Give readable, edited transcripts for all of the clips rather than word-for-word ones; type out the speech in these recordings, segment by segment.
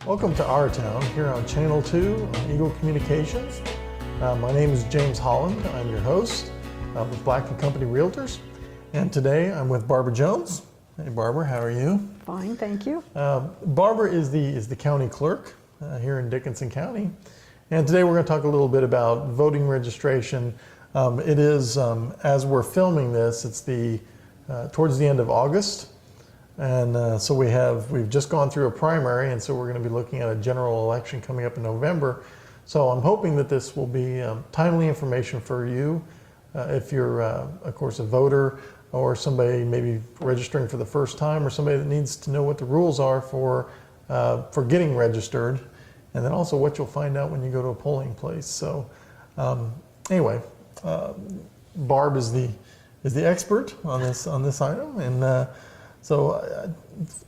Welcome to Our Town here on Channel 2 on Eagle Communications. My name is James Holland. I'm your host with Black & Company Realtors. And today I'm with Barbara Jones. Hey Barbara, how are you? Fine, thank you. Barbara is the county clerk here in Dickinson County. And today we're going to talk a little bit about voting registration. It is, as we're filming this, it's towards the end of August. And so we've just gone through a primary, and so we're going to be looking at a general election coming up in November. So I'm hoping that this will be timely information for you if you're, of course, a voter or somebody maybe registering for the first time, or somebody that needs to know what the rules are for getting registered, and then also what you'll find out when you go to a polling place. So anyway, Barb is the expert on this item, and so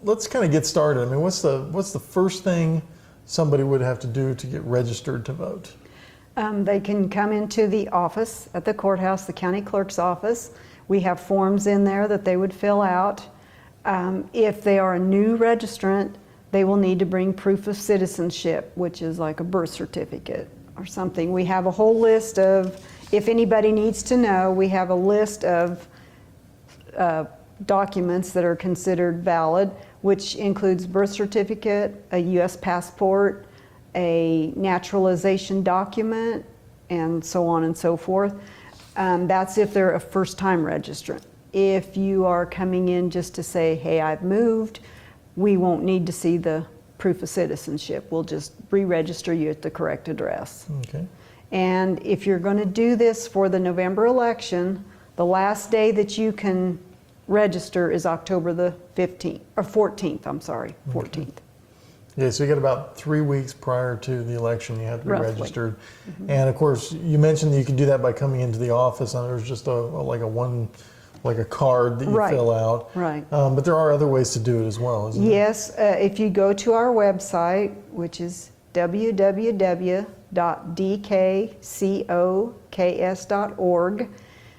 let's kind of get started. I mean, what's the first thing somebody would have to do to get registered to vote? They can come into the office at the courthouse, the county clerk's office. We have forms in there that they would fill out. If they are a new registrant, they will need to bring proof of citizenship, which is like a birth certificate or something. We have a whole list of, if anybody needs to know, we have a list of documents that are considered valid, which includes birth certificate, a U.S. passport, a naturalization document, and so on and so forth. That's if they're a first-time registrant. If you are coming in just to say, hey, I've moved, we won't need to see the proof of citizenship. We'll just re-register you at the correct address. Okay. And if you're going to do this for the November election, the last day that you can register is October the 15th, or 14th, I'm sorry, 14th. Okay. Yeah, so you got about 3 weeks prior to the election you have to be Roughly. registered. Mm-hmm. And of course, you mentioned that you can do that by coming into the office, and there's just a card that you Right. fill out. Right. But there are other ways to do it as well, isn't there? Yes, if you go to our website, which is www.dkcoks.org,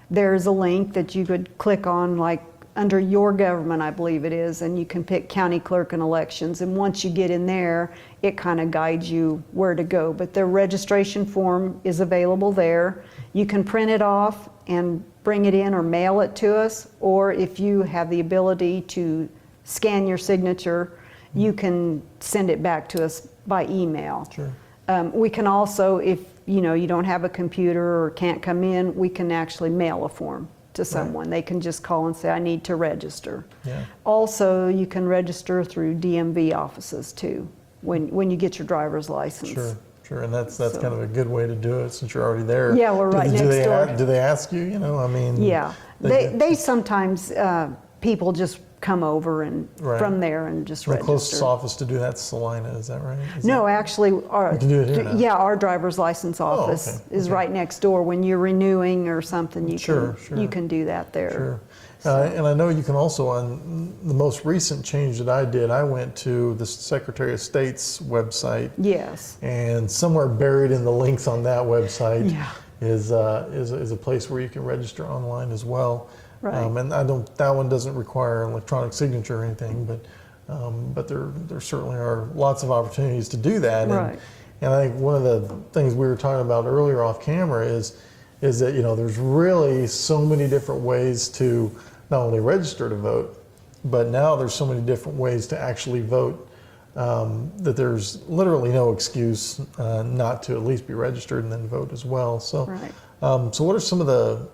there's a link that you could click on, like under your government, I believe it is, and you can pick county clerk and elections. And once you get in there, it kind of guides you where to go. But the registration form is available there. You can print it off and bring it in or mail it to us, or if you have the ability to scan your signature, you can send it back to us by email. Sure. We can also, if you don't have a computer or can't come in, we can actually mail a form to someone. Right. They can just call and say, I need to register. Yeah. Also, you can register through DMV offices too, when you get your driver's license. Sure. Sure, and that's kind of a good way to do it since you're already there. Yeah, we're right next door. Do they ask you? Yeah, they sometimes people just come over and right. from there and just register. The closest office to do that's Salina, is that right? Actually, you can do it here now. Yeah, our driver's license office is right next door. When you're renewing or something, you can do that there. Sure. And I know you can also, on the most recent change that I did, I went to the Secretary of State's website. Yes. And somewhere buried in the links on that website is a place where you can register online as well. Right. And that one doesn't require an electronic signature or anything, but there certainly are lots of opportunities to do that. Right. And I think one of the things we were talking about earlier off camera is that there's really so many different ways to not only register to vote, but now there's so many different ways to actually vote that there's literally no excuse not to at least be registered and then vote as well. So, right. So what are some of the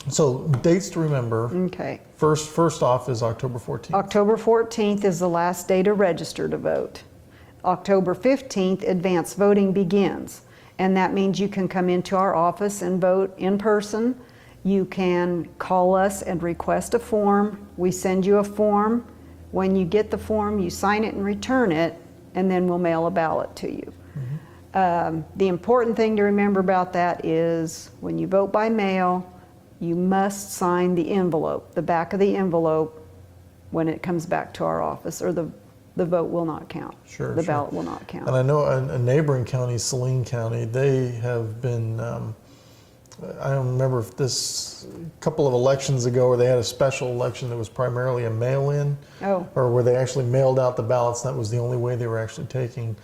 so dates to remember? Okay. First off is October 14th. October 14th is the last day to register to vote. October 15th, advance voting begins. And that means you can come into our office and vote in person. You can call us and request a form. We send you a form. When you get the form, you sign it and return it, and then we'll mail a ballot to you. Mm-hmm. The important thing to remember about that is when you vote by mail, you must sign the envelope, the back of the envelope, when it comes back to our office, or the vote will not count. Sure, the ballot will not count. And I know a neighboring county, Saline County, they have been I don't remember if this couple of elections ago where they had a special election that was primarily a mail-in, Oh. or where they actually mailed out the ballots. That was the only way they were actually taking,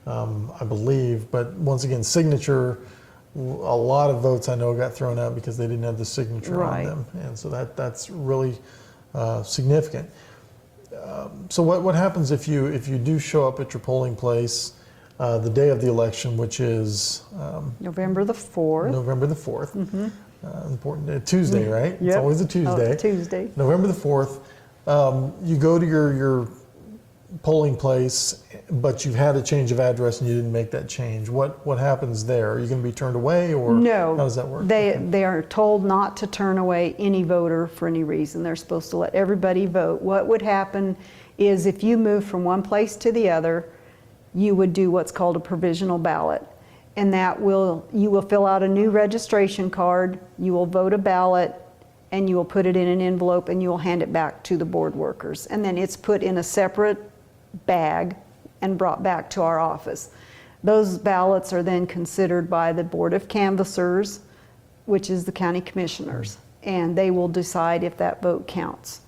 I believe. But once again, signature, a lot of votes I know got thrown out because they didn't have the signature Right. on them, and so that's really significant. So what happens if you do show up at your polling place the day of the election, which is November the 4th. November the 4th. Important Tuesday, right? It's Yep. always a Tuesday. Oh, Tuesday. November the 4th. You go to your polling place, but you've had a change of address and you didn't make that change. What happens there? Are you going to be turned away, or No. how does that work? They are told not to turn away any voter for any reason. They're supposed to let everybody vote. What would happen is if you move from one place to the other, you would do what's called a provisional ballot. And you will fill out a new registration card, you will vote a ballot, and you will put it in an envelope and you will hand it back to the board workers. And then it's put in a separate bag and brought back to our office. Those ballots are then considered by the Board of Canvassers, which is the county commissioners, and they will decide if that vote counts.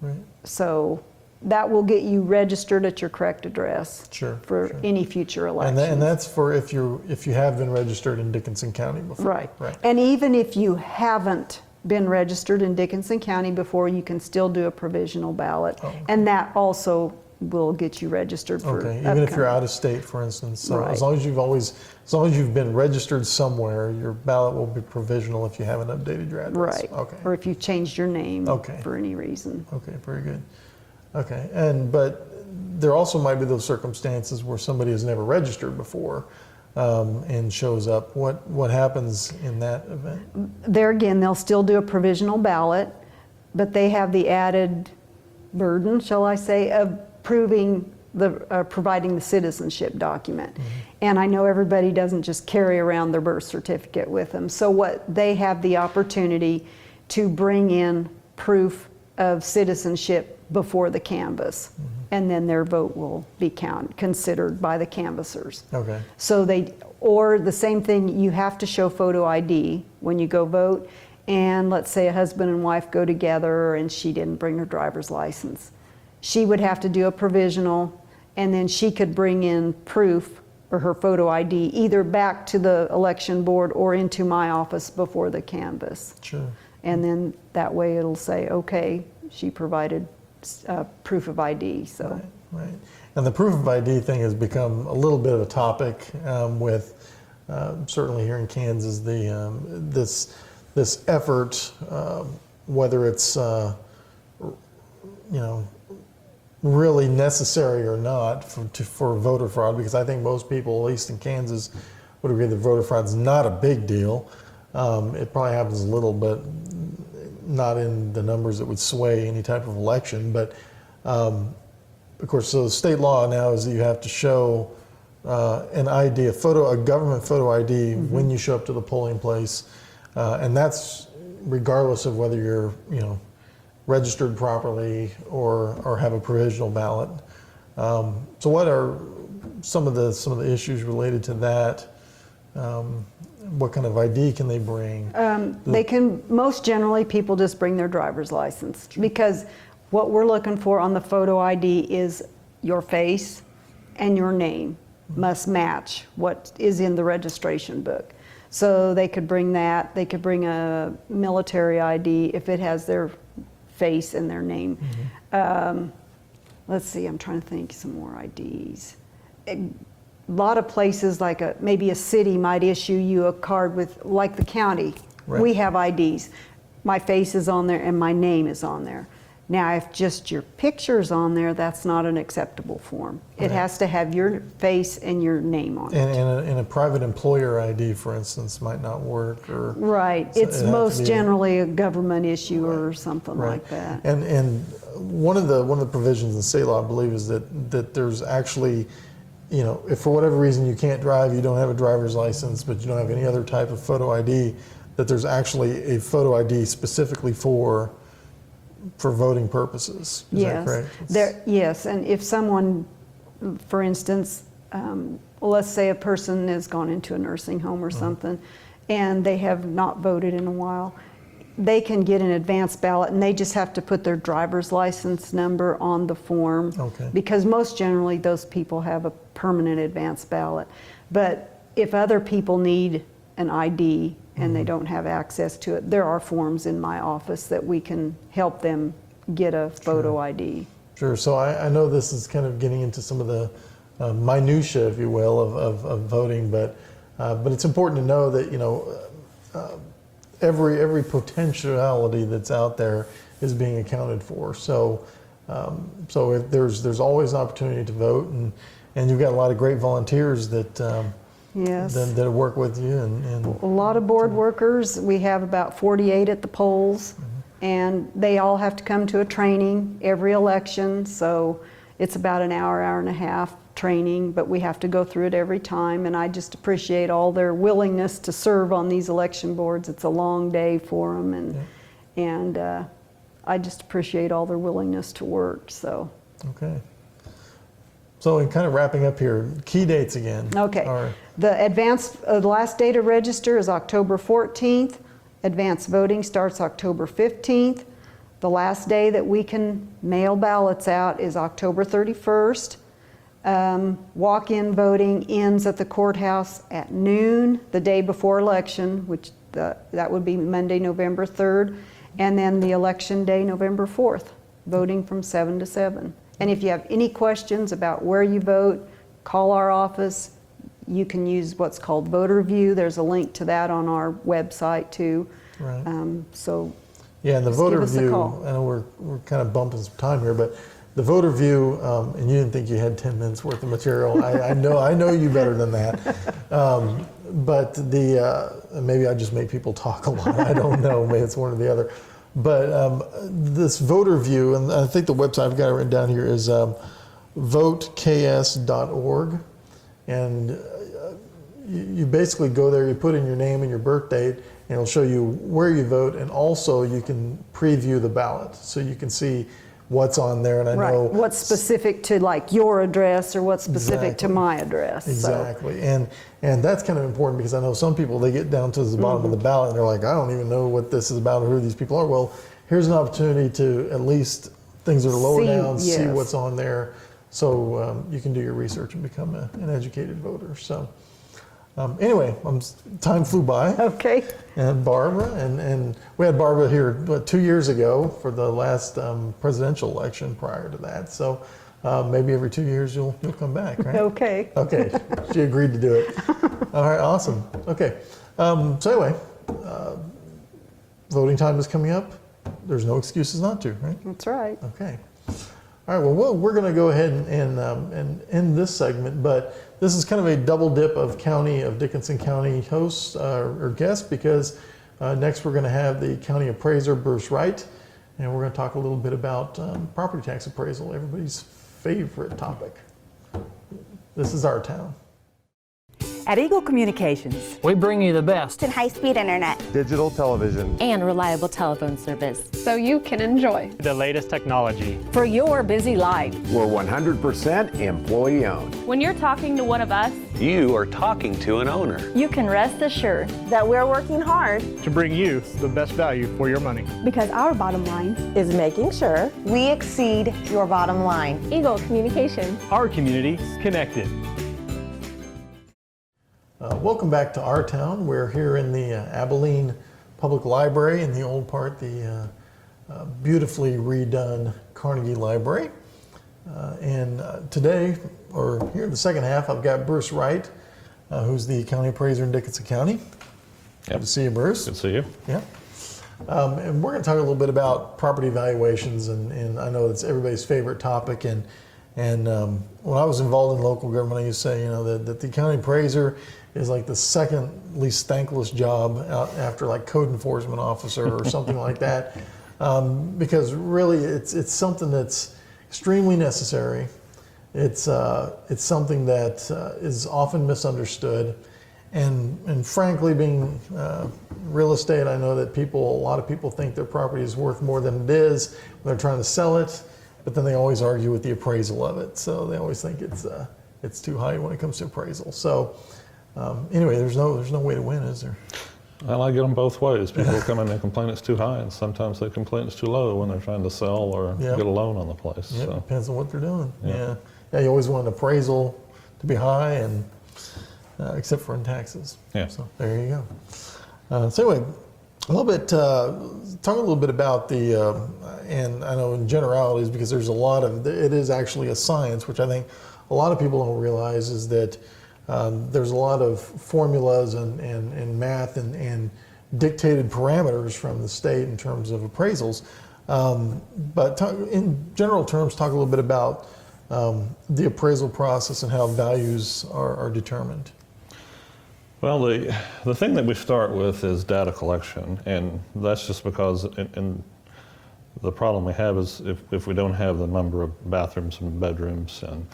Right. So that will get you registered at your correct address Sure, for sure. any future elections. And that's for if you have been registered in Dickinson County before. Right. Right. And even if you haven't been registered in Dickinson County before, you can still do a provisional ballot. Oh, okay. And that also will get you registered for Okay, even if you're upcoming. out of state, for instance. So Right. as long as you've been registered somewhere, your ballot will be provisional if you haven't updated your address. Right. Okay. Or if you changed your name Okay. for any reason. Okay, very good. Okay, but there also might be those circumstances where somebody has never registered before and shows up. What happens in that event? There again, they'll still do a provisional ballot, but they have the added burden, shall I say, of providing the citizenship document. And I know everybody doesn't just carry around their birth certificate with them. So what they have the opportunity to bring in proof of citizenship before the canvass, and then their vote will be considered by the canvassers. Okay. So or the same thing, you have to show photo ID when you go vote, and let's say a husband and wife go together and she didn't bring her driver's license. She would have to do a provisional, and then she could bring in proof or her photo ID either back to the election board or into my office before the canvass. Sure. And then that way it'll say, okay, she provided proof of ID. So. Right. And the proof of ID thing has become a little bit of a topic with certainly here in Kansas, this effort, whether it's really necessary or not for voter fraud, because I think most people, at least in Kansas, would agree that voter fraud is not a big deal. It probably happens a little, but not in the numbers that would sway any type of election. But of course, so state law now is that you have to show an ID, a government photo ID when you show up to the polling place, and that's regardless of whether you're registered properly or have a provisional ballot. So what are some of the issues related to that? What kind of ID can they bring? They can, most generally, people just bring their driver's license, because what we're looking for on the photo ID is your face and your name must match what is in the registration book. So they could bring that. They could bring a military ID if it has their face and their name. Let's see, I'm trying to think some more IDs. A lot of places, like maybe a city might issue you a card with, like the county, Right. we have IDs. My face is on there and my name is on there. Now, if just your picture's on there, that's not an acceptable form. It Right. has to have your face and your name on it. And a private employer ID, for instance, might not work. Or Right, so it's it'd have to most be- generally a government issue or something Right. like that. And one of the provisions in state law, I believe, is that there's actually, if for whatever reason you can't drive, you don't have a driver's license, but you don't have any other type of photo ID, that there's actually a photo ID specifically for voting purposes. Is that correct? Yes, and if someone, for instance, let's say a person has gone into a nursing home or something, and they have not voted in a while, they can get an advance ballot, and they just have to put their driver's license number on the form. Okay. Because most generally, those people have a permanent advance ballot. But if other people need an ID and they don't have access to it, there are forms in my office that we can help them get a photo ID. Sure. So I know this is kind of getting into some of the minutia, if you will, of voting, but it's important to know that, you know, every potentiality that's out there is being accounted for. So if there's always an opportunity to vote, and you've got a lot of great volunteers that Yes. that work with you, and A lot of board workers. We have about 48 at the polls, and they all have to come to a training every election, so it's about an hour, hour and a half training, but we have to go through it every time, and I just appreciate all their willingness to serve on these election boards. It's a long day for them, and I just appreciate all their willingness to work, so. Okay. So in kind of wrapping up here, key dates again. Okay. Are, The last day to register is October 14th. Advance voting starts October 15th. The last day that we can mail ballots out is October 31st. Walk-in voting ends at the courthouse at noon the day before election, which that would be Monday, November 3rd, and then the election day, November 4th, voting from 7 to 7. And if you have any questions about where you vote, call our office. You can use what's called Voter View. There's a link to that on our website too. right. So Yeah, and the just voter give us a view, call. I know we're kind of bumping some time here, but the voter view, and you didn't think you had 10 minutes worth of material. I know you better than that. But maybe I just make people talk a lot. I don't know. Maybe it's one or the other. But this voter view, and I think the website I've got it written down here is voteks.org, and you basically go there, you put in your name and your birth date, and it'll show you where you vote, and also you can preview the ballot, so you can see what's on there. And I right, know what's specific to like your address or what's specific to my address. exactly, and that's kind of important, because I know some people, they get down to the bottom of the ballot and they're like, I don't even know what this is about or who these people are. Well, here's an opportunity to at least things that are lower down, see yes. what's on there, so you can do your research and become an educated voter. So anyway, time flew by. Okay. And Barbara, and we had Barbara here 2 years ago for the last presidential election prior to that. So maybe every 2 years you'll come back, right? Okay. Okay, she agreed to do it. All right, awesome. Okay, so anyway, voting time is coming up. There's no excuses not to, right? That's right. Okay. All right, well, we're going to go ahead and end this segment, but this is kind of a double dip of Dickinson County hosts or guests, because next we're going to have the county appraiser, Bruce Wright, and we're going to talk a little bit about property tax appraisal, everybody's favorite topic. This is our town. At Eagle Communications, We bring you the best. and high-speed internet. digital television, and reliable telephone service. so you can enjoy. The latest technology. for your busy life. We're 100% employee owned. When you're talking to one of us, You are talking to an owner. You can rest assured That we're working hard To bring you the best value for your money. because our bottom line, is making sure we exceed your bottom line. Eagle Communication. Our community connected. Welcome back to our town. We're here in the Abilene Public Library, in the old part, the beautifully redone Carnegie Library. And today, or here in the second half, I've got Bruce Wright, who's the county appraiser in Dickinson County. Good to see you, Bruce. Good to see you. Yeah. And we're going to talk a little bit about property valuations, and I know it's everybody's favorite topic. And when I was involved in local government, I used to say, that the county appraiser is like the second least thankless job out after like code enforcement officer or something like that, because really it's something that's extremely necessary. It's something that is often misunderstood, and frankly, being real estate, I know that a lot of people think their property is worth more than it is when they're trying to sell it, but then they always argue with the appraisal of it. So they always think it's too high when it comes to appraisal. So anyway, there's no way to win, is there? Well, I get them both ways. People come in and complain it's too high, and sometimes they complain it's too low when they're trying to sell or Yep. get a loan on the place. Yeah, So, depends on what they're doing. Yeah. Yeah. Yeah, you always want an appraisal to be high, and except for in taxes. Yeah. So there you go. So anyway, a little bit, talk a little bit about the, and I know in generalities, because there's a lot of, it is actually a science, which I think a lot of people don't realize is that there's a lot of formulas and math and dictated parameters from the state in terms of appraisals. But in general terms, talk a little bit about the appraisal process and how values are determined. well, the thing that we start with is data collection, and that's just because in the problem we have is if we don't have the number of bathrooms and bedrooms and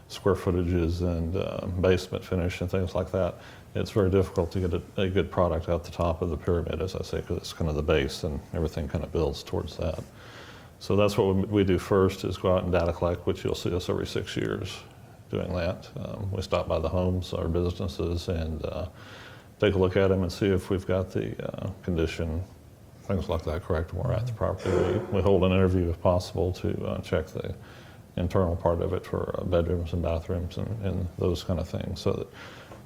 square footages and basement finish and things like that, it's very difficult to get a good product at the top of the pyramid, as I say, because it's kind of the base and everything kind of builds towards that. So that's what we do first, is go out and data collect, which you'll see us every 6 years doing that. We stop by the homes, our businesses, and take a look at them and see if we've got the condition, things like that, correct when we're at the property. We hold an interview if possible to check the internal part of it for bedrooms and bathrooms and those kind of things, so that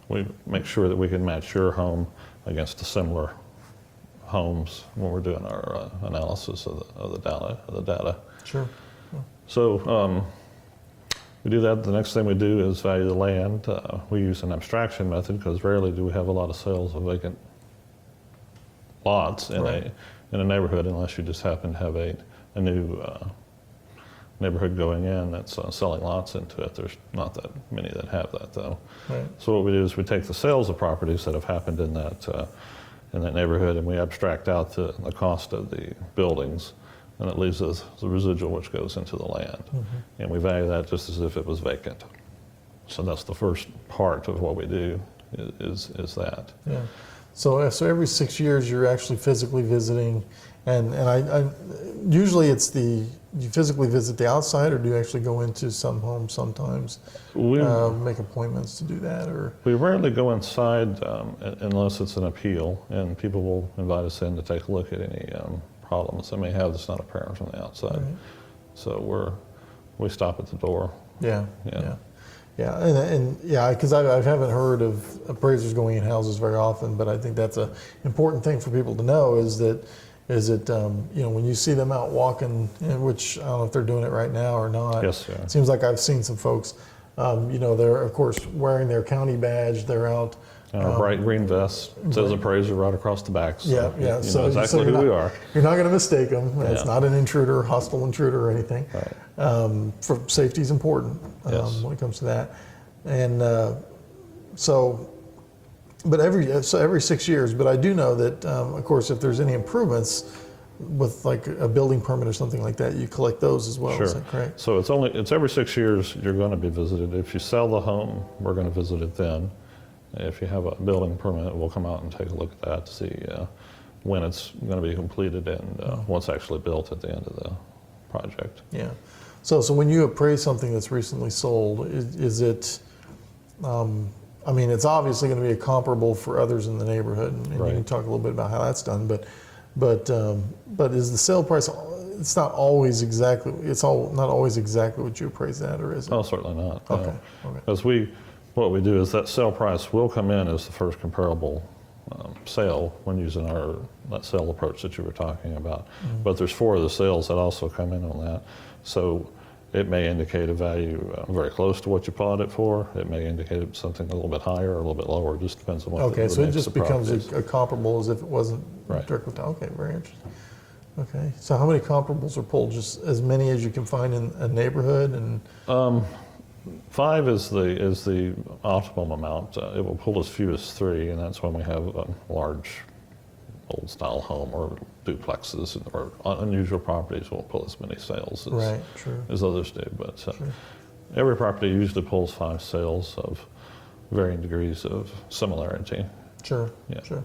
we make sure that we can match your home against the similar homes when we're doing our analysis of the data. Sure. So we do that. The next thing we do is value the land. We use an abstraction method because rarely do we have a lot of sales of vacant lots in a neighborhood, unless you just happen to have a new neighborhood going in that's selling lots into it. There's not that many that have that, though. Right. So what we do is we take the sales of properties that have happened in that neighborhood, and we abstract out the cost of the buildings, and it leaves us the residual, which goes into the land. And we value that just as if it was vacant. So that's the first part of what we do, is that. Yeah. So every 6 years you're actually physically visiting, and I usually you physically visit the outside, or do you actually go into some homes sometimes? Make appointments to do that, or? We rarely go inside unless it's an appeal, and people will invite us in to take a look at any problems they may have that's not apparent from the outside. Right. So we stop at the door. Yeah. And yeah, because I haven't heard of appraisers going in houses very often, but I think that's an important thing for people to know, is that when you see them out walking, which I don't know if they're doing it right now or not. Yes, sir. It seems like I've seen some folks, they're of course wearing their county badge. They're out. A bright green vest, says appraiser right across the back. So Yeah. You know exactly who we are. You're not going to mistake them. It's Yeah. not an intruder, hostile intruder or anything. Right. For safety is important Yes. when it comes to that. And but every 6 years. But I do know that, of course, if there's any improvements with like a building permit or something like that, you collect those as well. Sure. Is that correct? So it's every 6 years you're going to be visited. If you sell the home, we're going to visit it then. If you have a building permit, we'll come out and take a look at that to see when it's going to be completed and what's actually built at the end of the project. Yeah. So when you appraise something that's recently sold, is it? It's obviously going to be a comparable for others in the neighborhood, and Right. you can talk a little bit about how that's done. But is the sale price? It's not always exactly. Not always exactly what you appraise at, or is it? Oh, certainly not. Okay. Because what we do is that sale price will come in as the first comparable sale when using that sale approach that you were talking about. But there's 4 of the sales that also come in on that. So it may indicate a value very close to what you bought it for. It may indicate something a little bit higher or a little bit lower. It just depends on what Okay, the so it mix just of becomes properties. a comparable as if it wasn't Right. directly. Okay, very interesting. Okay, so how many comparables are pulled? Just as many as you can find in a neighborhood, and 5 is the optimum amount. It will pull as few as 3, and that's when we have a large old style home or duplexes or unusual properties won't pull as many sales right, true. as others do. But every property usually pulls 5 sales of varying degrees of similarity. Sure, Yeah. sure.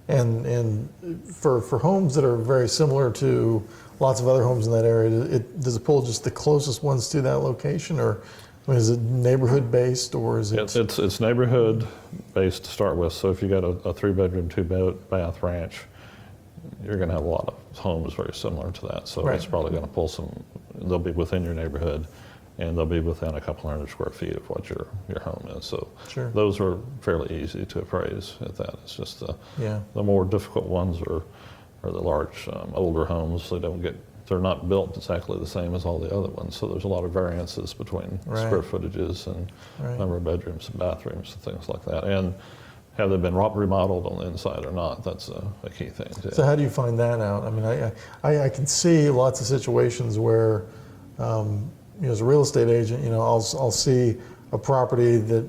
And for homes that are very similar to lots of other homes in that area, does it pull just the closest ones to that location, or I mean, is it neighborhood based or is it? It's neighborhood based to start with. So if you got a 3-bedroom, 2-bath ranch, you're going to have a lot of homes very similar to that. So Right. it's probably going to pull some. They'll be within your neighborhood, and they'll be within a couple hundred square feet of what your home is. So Sure. those are fairly easy to appraise at that. It's just Yeah. the more difficult ones are the large older homes. They're not built exactly the same as all the other ones. So there's a lot of variances between Right. square footages and Right. number of bedrooms and bathrooms and things like that. And have they been remodeled on the inside or not? That's a key thing too. So how do you find that out? I mean, I can see lots of situations where, as a real estate agent, I'll see a property that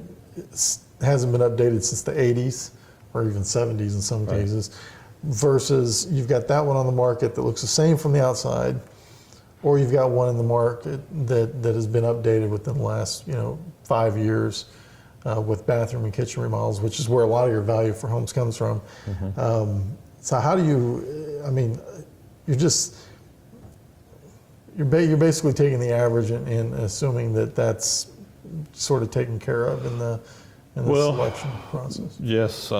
hasn't been updated since the 80s or even 70s in some Right. cases, versus you've got that one on the market that looks the same from the outside, or you've got one in the market that has been updated within the last 5 years with bathroom and kitchen remodels, which is where a lot of your value for homes comes from. Mm-hmm. So how do you? I mean, you're basically taking the average and assuming that that's sort of taken care of in the selection process. Yes,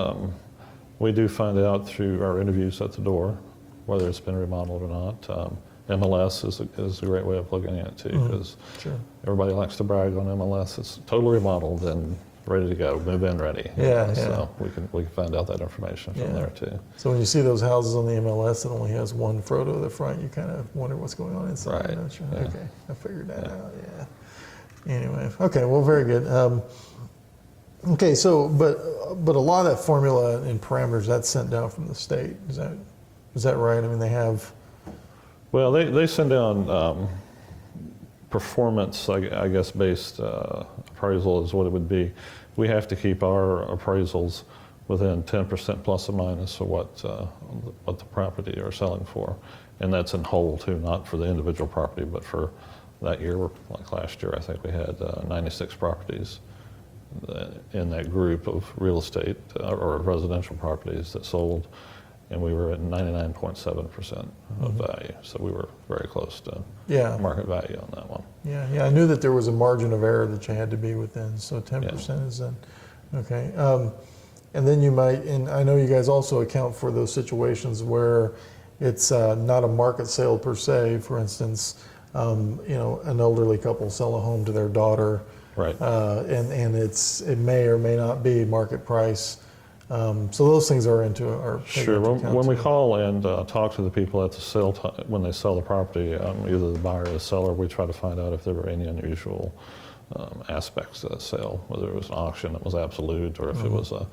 we do find out through our interviews at the door whether it's been remodeled or not. MLS is a great way of looking at it too, because Sure. everybody likes to brag on MLS. It's totally remodeled and ready to go, move in ready. Yeah, So we can find out that information from Yeah. there too. So when you see those houses on the MLS that only has one photo of the front, you kind of wonder what's going on inside. Right. Don't you? Yeah. Okay, I figured that out. Yeah. Anyway, okay, well, very good. Okay, so but a lot of that formula and parameters that's sent down from the state. Is that right? I mean, they have. Well, they send down performance, I guess, based appraisal is what it would be. We have to keep our appraisals within 10% plus or minus of what the property are selling for, and that's in whole too, not for the individual property, but for that year. Like last year, I think we had 96 properties in that group of real estate or residential properties that sold, and we were at 99.7% of value. So we were very close to market value on that one. Yeah, I knew that there was a margin of error that you had to be within, so 10% is then, okay. And then you might, and I know you guys also account for those situations where it's not a market sale per se. For instance, an elderly couple sell a home to their daughter, Right. and it may or may not be market price. So those things are taken Sure. into account When we too. call and talk to the people at the sale when they sell the property, either the buyer or the seller, we try to find out if there were any unusual aspects to that sale, whether it was an auction that was absolute or if it was a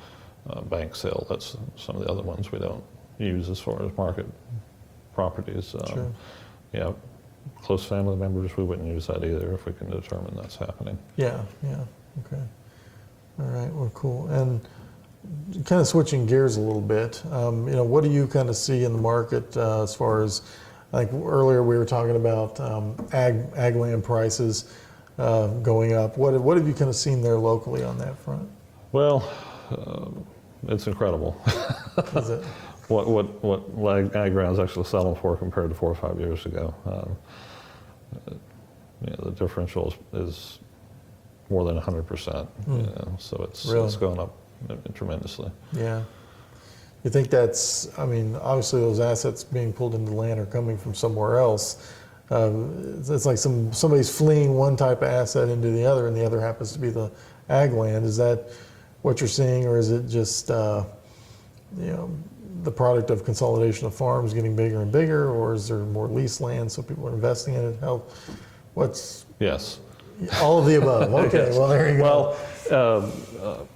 bank sale. That's some of the other ones we don't use as far as market properties. Sure. Yeah, close family members, we wouldn't use that either if we can determine that's happening. Yeah, okay. All right, well, cool. And kind of switching gears a little bit, what do you kind of see in the market as far as, I think earlier we were talking about ag land prices going up. What have you kind of seen there locally on that front? Well, it's incredible. Is it? What ag ground's actually selling for compared to 4 or 5 years ago. The differential is more than 100%. So Really? it's going up tremendously. Yeah. You think that's, I mean, obviously those assets being pulled into land are coming from somewhere else. It's like somebody's fleeing one type of asset into the other, and the other happens to be the ag land. Is that what you're seeing, or is it just, the product of consolidation of farms getting bigger and bigger, or is there more lease land so people are investing in it? Yes. All of the above. Okay, well, there you go. Well,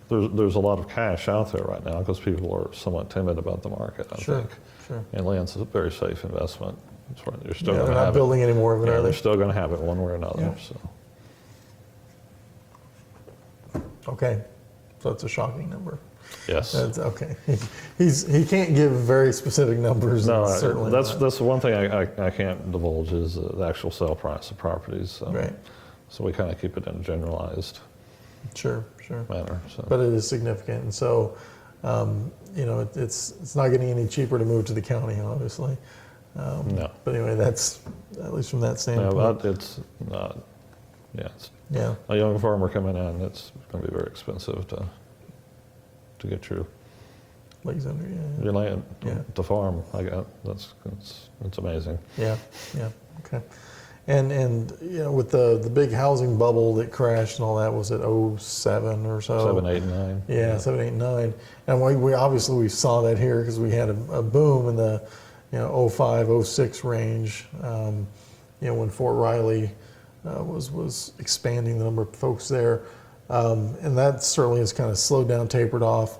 there's a lot of cash out there right now because people are somewhat timid about the market, I think. Sure. And land's a very safe investment. You're still Yeah, going they're to not have building any more of it, Yeah, are they're they? still going to have it one way or another. Yeah. So. Okay, so it's a shocking number. Yes. That's okay. He can't give very specific numbers. No, certainly that's not. that's the one thing I can't divulge is the actual sale price of properties. Right. So we kind of keep it in a generalized Sure. manner. So. But it is significant, and so it's not getting any cheaper to move to the county, obviously. No. But anyway, that's at least from that No, standpoint. but it's not. Yeah. A young farmer coming in, it's going to be very expensive to get your land to farm. It's amazing. Yeah. Okay. And with the big housing bubble that crashed and all that, was it 07 or so? 7, 8, 9. Yeah, 7, 8, 9. And we obviously saw that here because we had a boom in the 05, 06 range. When Fort Riley was expanding the number of folks there, and that certainly has kind of slowed down, tapered off.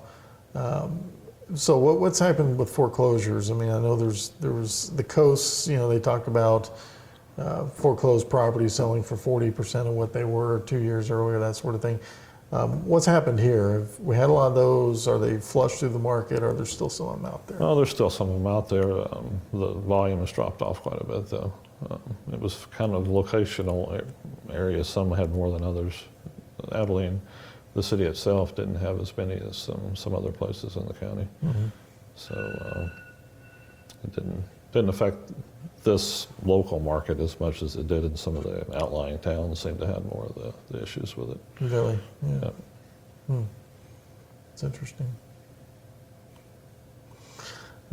So what's happened with foreclosures? I mean, I know there was the coasts. They talked about foreclosed properties selling for 40% of what they were 2 years earlier, that sort of thing. What's happened here? Have we had a lot of those? Are they flushed through the market? Or are there still some of them out there? Well, there's still some of them out there. The volume has dropped off quite a bit, though. It was kind of locational areas. Some had more than others. Abilene, the city itself, didn't have as many as some other places in the county. Mm-hmm. So it didn't affect this local market as much as it did in some of the outlying towns. Seemed to have more of the issues with it. Really? Yeah. Yeah. It's interesting.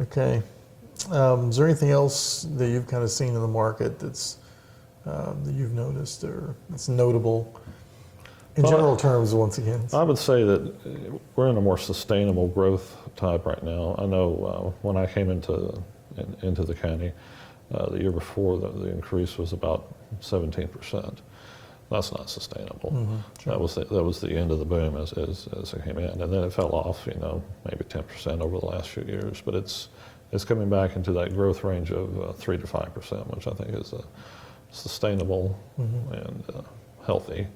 Okay. Is there anything else that you've kind of seen in the market that you've noticed or that's notable? In general terms, once again. I would say that we're in a more sustainable growth type right now. I know when I came into the county, the year before, the increase was about 17%. That's not sustainable. Mm-hmm, sure. That was the end of the boom as it came in, and then it fell off. Maybe 10% over the last few years. But it's coming back into that growth range of 3 to 5%, which I think is sustainable and healthy.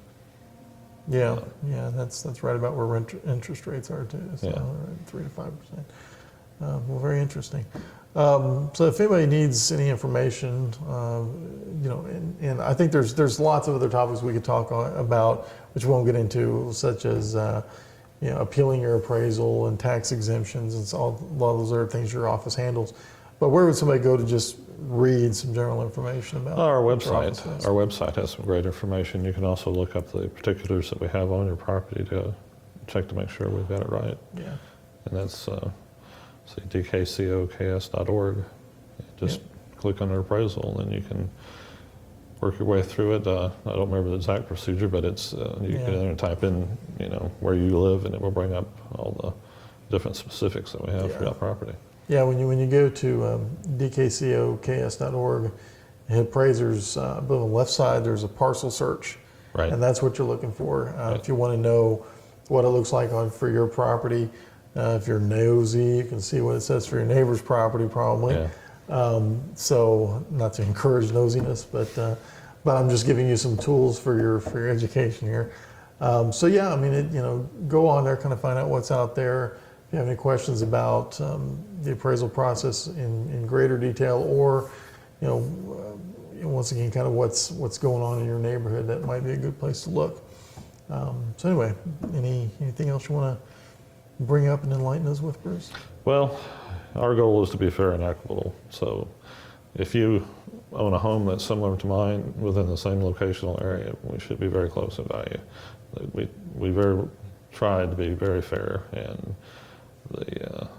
Yeah, that's right about where interest rates are too. So Yeah. 3 to 5%. Well, very interesting. So if anybody needs any information, and I think there's lots of other topics we could talk about, which we won't get into, such as appealing your appraisal and tax exemptions, and a lot of those other things your office handles. But where would somebody go to just read some general information about Our what your office website. does? Our website has some great information. You can also look up the particulars that we have on your property to check to make sure we've got it right. Yeah. And that's dkcoks.org. Just click on appraisal, and then you can work your way through it. I don't remember the exact procedure, but it's you can type in where you live, and it will bring up all the different specifics that we have for that property. Yeah, when you go to dkcoks.org, hit appraisers, on the left side there's a parcel search, Right. and that's what you're looking for. If you want to know what it looks like for your property, if you're nosy, you can see what it says for your neighbor's property probably. Yeah. So not to encourage nosiness, but I'm just giving you some tools for your education here. So yeah, I mean, go on there, kind of find out what's out there. If you have any questions about the appraisal process in greater detail, or once again, kind of what's going on in your neighborhood, that might be a good place to look. So anyway, anything else you want to bring up and enlighten us with, Bruce? Well, our goal is to be fair and equitable. So if you own a home that's similar to mine within the same locational area, we should be very close in value. We very tried to be very fair, and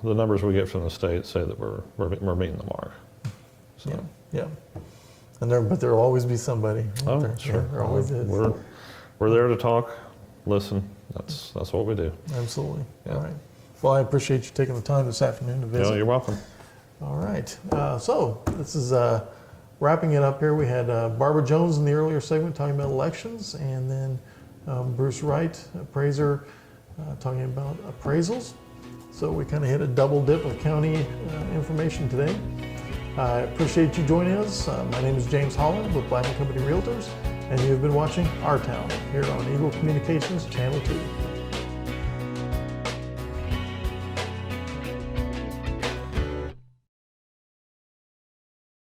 the numbers we get from the state say that we're meeting the mark. So. Yeah. But there'll always be somebody. Oh, there. sure. There always is. We're there to talk, listen. That's what we do. Absolutely. Yeah. All right. Well, I appreciate you taking the time this afternoon to visit. Yeah, you're welcome. All right. So this is wrapping it up here. We had Barbara Jones in the earlier segment talking about elections, and then Bruce Wright, appraiser, talking about appraisals. So we kind of hit a double dip of county information today. I appreciate you joining us. My name is James Holland with Black & Company Realtors, and you've been watching Our Town here on Eagle Communications Channel 2.